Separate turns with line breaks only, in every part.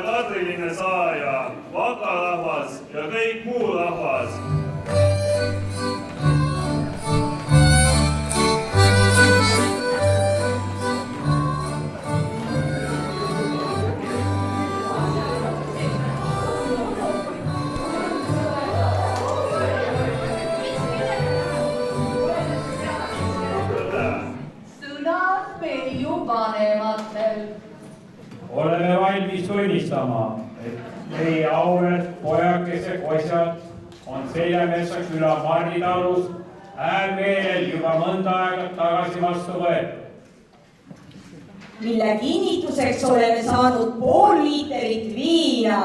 Kadriline saaja, vakarahvas ja kõik muu rahvas.
Sõnad Peiu vanematel.
Oleme valmis tunnistama, et meie auväärt pojakese Kosjad on Seljametsa küla Marnitalus äärmeelel juba mõnda aega tagasi vastu võetud.
Mille kinnituseks oleme saanud pool liiterit viina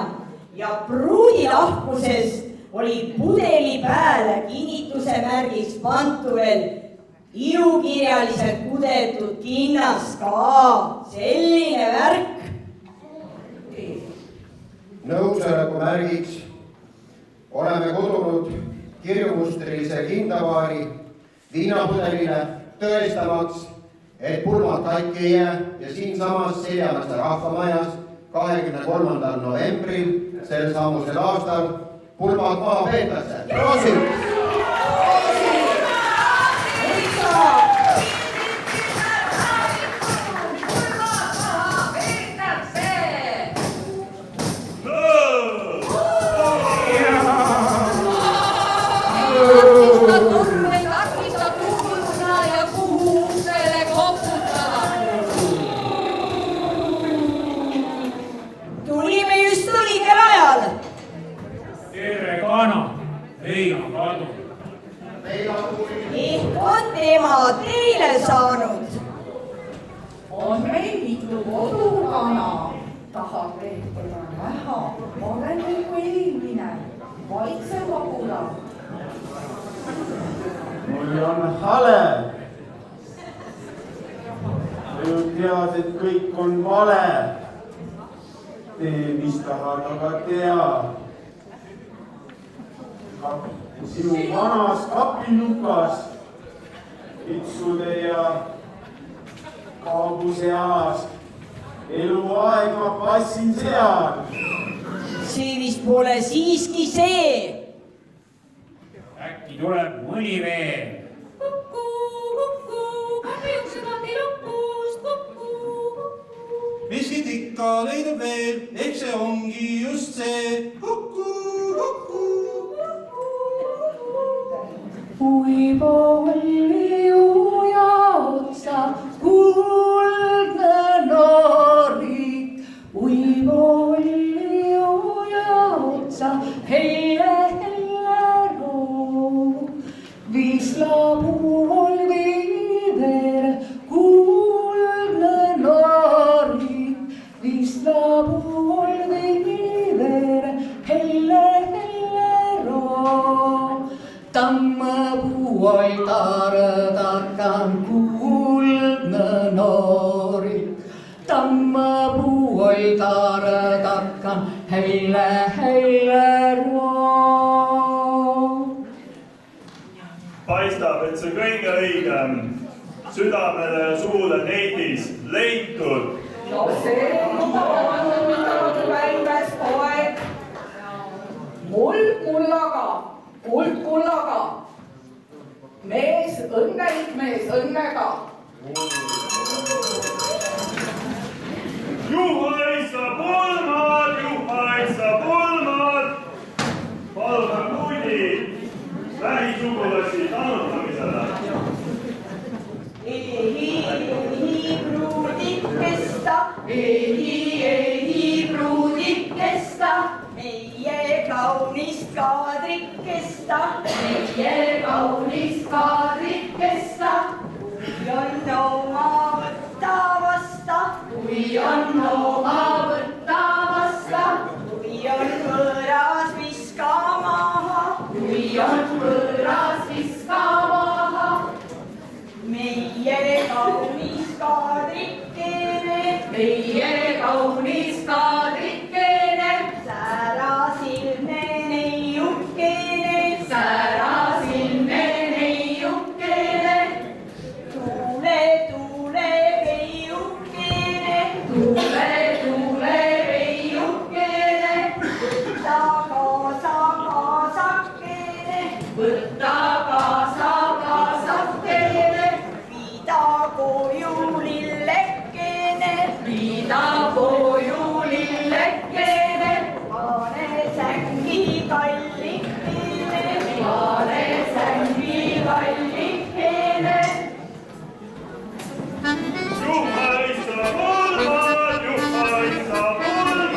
ja pruudi lahkusest oli pudeli pääle kinnituse märgiks pantu veel ilukirjaliselt kudetud kinnas ka selline värk.
Nõusoleku märgiks oleme kodunud kirjumustrilise kindavaari viinapudelile tõestamaks, et pulmad katki ei jää ja siinsamas Seljametsa rahvamajas 23. novembril sel samusel aastal pulmad maha peetakse. Proosit!
Ehk on tema teile saanud.
On meil mitu kodukana, tahab reetura näha, olen nagu eelmine, vaikse vabula.
Mul on hale. Sa ju tead, et kõik on vale. Tee, mis tahad, aga tea. Sinu vanas kapilukas itsude ja kaabuse alas eluaeg ma passin seal.
See vist pole siiski see.
Äkki tuleb mõni veel.
Miskit ikka leidub veel, eks see ongi just see.
Uibo oli uja otsa, kuldne noorik. Uibo oli uja otsa, helle roo. Vislapuu oli ver, kuldne noorik. Vislapuu oli ver, helle roo. Tammapuu oi tartakan kuldne noorik. Tammapuu oi tartakan helle roo.
Paistab, et see kõige õigem südamele ja suule neitis leitud.
No see on väljas poeg. Muld kullaga. Mees õnnelik mees õnnega.
Juhaisa pulmad. Palve muudi lähisugulasi tanutamisele.
Ehi, pruudikesta, pruudikesta, meie kaunist kaadrikesta, kui on oma võtta vasta,
kaunis kaadrikene,
särasilmne neiukene,
särasilmne neiukene,
tuule, tuule veiukene,
tuule, tuule veiukene,
kaasa, kaasakene,
võta kaasa kaasakene,
viida koju lillekene,
viida koju lillekene,
pane sängi kallikene,
pane sängi kallikene.
Juhhaisa pulman, juhhaisa pulman.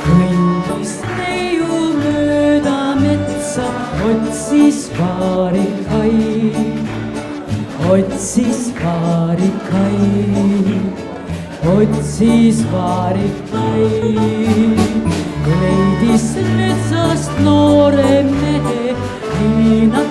kõndis neiu mööda metsa, otsis paarikaid, otsis paarikaid, otsis paarikaid. leidis metsast noore mehe, viina